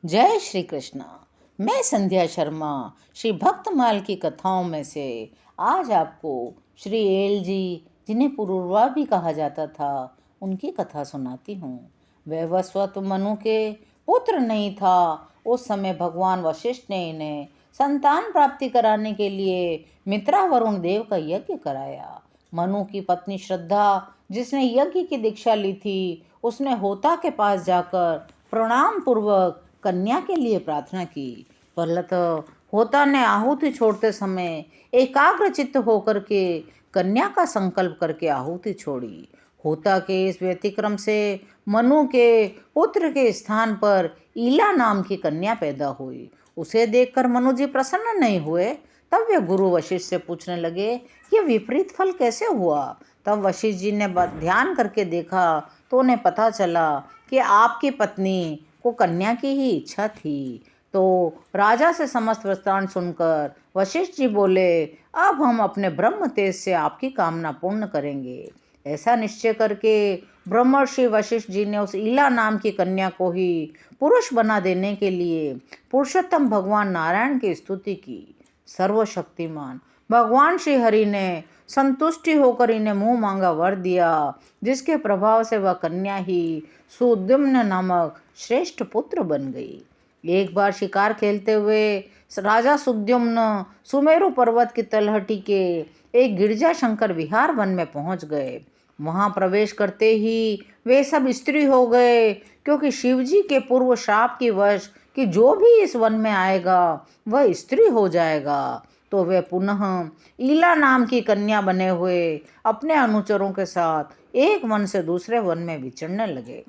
जय श्री कृष्ण। मैं संध्या शर्मा श्री भक्तमाल की कथाओं में से आज आपको श्री एल जी, जिन्हें पुरूरवा भी कहा जाता था, उनकी कथा सुनाती हूँ। वह वस्वत मनु के पुत्र नहीं था। उस समय भगवान वशिष्ठ ने इन्हें संतान प्राप्ति कराने के लिए मित्रा वरुण देव का यज्ञ कराया। मनु की पत्नी श्रद्धा, जिसने यज्ञ की दीक्षा ली थी, उसने होता के पास जाकर प्रणाम पूर्वक कन्या के लिए प्रार्थना की। परंतु होता ने आहुति छोड़ते समय एकाग्र चित्त होकर के कन्या का संकल्प करके आहुति छोड़ी। होता के इस व्यतिक्रम से मनु के पुत्र के स्थान पर ईला नाम की कन्या पैदा हुई। उसे देखकर मनु जी प्रसन्न नहीं हुए। तब वे गुरु वशिष्ठ से पूछने लगे कि विपरीत फल कैसे हुआ। तब वशिष्ठ जी ने ध्यान करके देखा तो उन्हें पता चला कि आपकी पत्नी को कन्या की ही इच्छा थी। तो राजा से समस्त वृत्तांत सुनकर वशिष्ठ जी बोले, अब हम अपने ब्रह्म तेज से आपकी कामना पूर्ण करेंगे। ऐसा निश्चय करके ब्रह्मर्षि वशिष्ठ जी ने उस ईला नाम की कन्या को ही पुरुष बना देने के लिए पुरुषोत्तम भगवान नारायण की स्तुति की। सर्वशक्तिमान भगवान श्री हरि ने संतुष्टि होकर इन्हें मुंह मांगा वर दिया, जिसके प्रभाव से वह कन्या ही सुद्युम्न नामक श्रेष्ठ पुत्र बन गई। एक बार शिकार खेलते हुए राजा सुद्युम्न सुमेरु पर्वत की तलहटी के एक गिरजा शंकर विहार वन में पहुंच गए। वहां प्रवेश करते ही वे सब स्त्री हो गए, क्योंकि शिवजी के पूर्व शाप की वश कि जो भी इस वन में आएगा वह स्त्री हो जाएगा। तो वे पुनः ईला नाम की कन्या बने हुए अपने अनुचरों के साथ एक वन से दूसरे वन में विचरने लगे।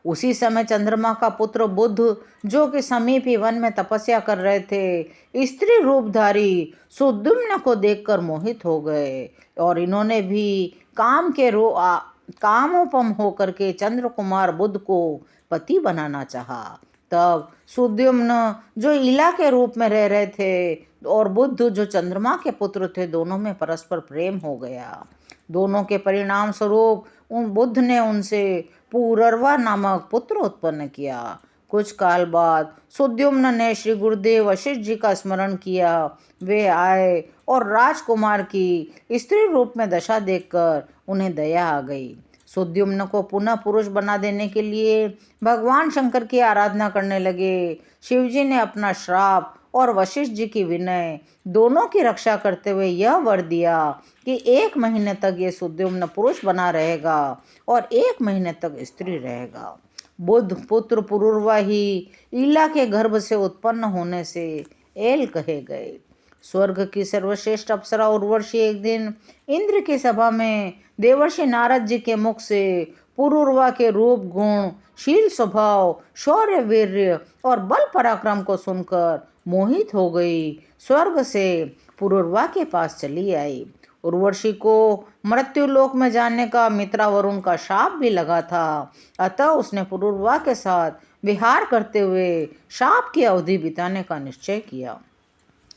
उसी समय चंद्रमा का पुत्र बुध, जो कि समीप ही वन में तपस्या कर रहे थे, स्त्री रूपधारी सुद्युम्न को देखकर मोहित हो गए और इन्होंने भी कामोपम होकर के चंद्र कुमार बुध को पति बनाना चाहा। तब सुद्युम्न, जो ईला के रूप में रह रहे थे, और बुध, जो चंद्रमा के पुत्र थे, दोनों में परस्पर प्रेम हो गया। दोनों के परिणाम स्वरूप बुध ने उनसे पूररवा नामक पुत्र उत्पन्न किया। कुछ काल बाद सुद्युम्न ने श्री गुरुदेव वशिष्ठ जी का स्मरण किया। वे आए और राजकुमार की स्त्री रूप में दशा देखकर उन्हें दया आ गई। सुद्युम्न को पुनः पुरुष बना देने के लिए भगवान शंकर की आराधना करने लगे। शिवजी ने अपना श्राप और वशिष्ठ जी की विनय दोनों की रक्षा करते हुए यह वर दिया कि 1 महीने तक ये सुद्युम्न पुरुष बना रहेगा और 1 महीने तक स्त्री रहेगा। बुध पुत्र पुरूरवा ही ईला के गर्भ से उत्पन्न होने से एल कहे गए। स्वर्ग की सर्वश्रेष्ठ अप्सरा उर्वशी एक दिन इंद्र की सभा में देवर्षि नारद जी के मुख से पुरूरवा के रूप, गुण, शील स्वभाव, शौर्य, वीर्य और बल पराक्रम को सुनकर मोहित हो गई। स्वर्ग से पुरूरवा के पास चली आई। उर्वशी को मृत्युलोक में जाने का मित्रा वरुण का शाप भी लगा था। अतः उसने पुरूरवा के साथ विहार करते हुए शाप की अवधि बिताने का निश्चय किया।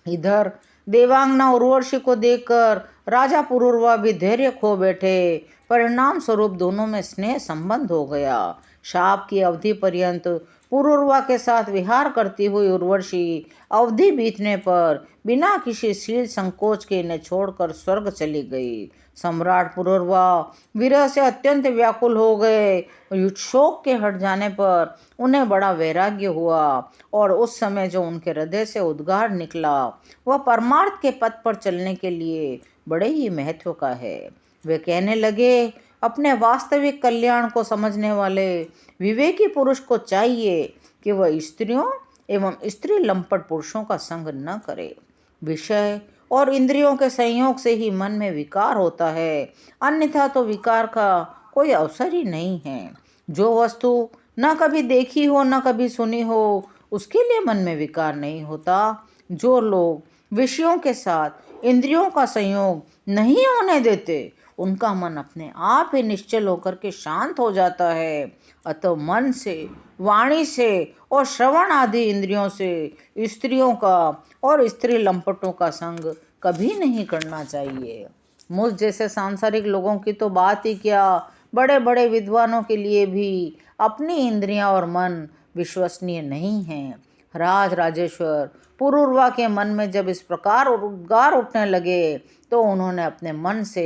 इधर देवांगना उर्वशी को देखकर राजा पुरूरवा भी धैर्य खो बैठे। परिणाम स्वरूप दोनों में स्नेह संबंध हो गया। शाप की अवधि पर्यंत पुरूरवा के साथ विहार करती हुई उर्वशी अवधि बीतने पर बिना किसी शील संकोच के इन्हें छोड़कर स्वर्ग चली गई। सम्राट पुरूरवा विरह से अत्यंत व्याकुल हो गए। शोक के हट जाने पर उन्हें बड़ा वैराग्य हुआ और उस समय जो उनके हृदय से उद्गार निकला वह परमार्थ के पथ पर चलने के लिए बड़े ही महत्व का है। वे कहने लगे, अपने वास्तविक कल्याण को समझने वाले विवेकी पुरुष को चाहिए कि वह स्त्रियों एवं स्त्री लंपट पुरुषों का संग न करे। विषय और इंद्रियों के संयोग से ही मन में विकार होता है, अन्यथा तो विकार का कोई अवसर ही नहीं है। जो वस्तु न कभी देखी हो न कभी सुनी हो, उसके लिए मन में विकार नहीं होता। जो लोग विषयों के साथ इंद्रियों का संयोग नहीं होने देते, उनका मन अपने आप ही निश्चल होकर के शांत हो जाता है। अतः मन से, वाणी से और श्रवण आदि इंद्रियों से स्त्रियों का और स्त्री लंपटों का संग कभी नहीं करना चाहिए। मुझ जैसे सांसारिक लोगों की तो बात ही क्या, बड़े बड़े विद्वानों के लिए भी अपनी इंद्रियां और मन विश्वसनीय नहीं हैं। राज राजेश्वर पुरूरवा के मन में जब इस प्रकार उद्गार उठने लगे तो उन्होंने अपने मन से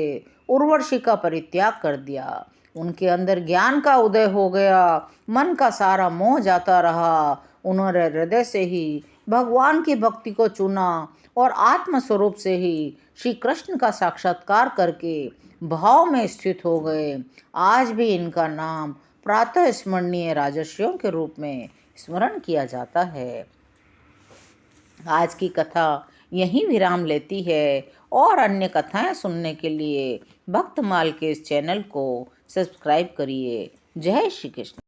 उर्वशी का परित्याग कर दिया। उनके अंदर ज्ञान का उदय हो गया, मन का सारा मोह जाता रहा। उन्होंने हृदय से ही भगवान की भक्ति को चुना और आत्म स्वरूप से ही श्री कृष्ण का साक्षात्कार करके भाव में स्थित हो गए। आज भी इनका नाम प्रातः स्मरणीय राजर्षियों के रूप में स्मरण किया जाता है। आज की कथा यहीं विराम लेती है और अन्य कथाएं सुनने के लिए भक्तमाल के इस चैनल को सब्सक्राइब करिए। जय श्री कृष्ण।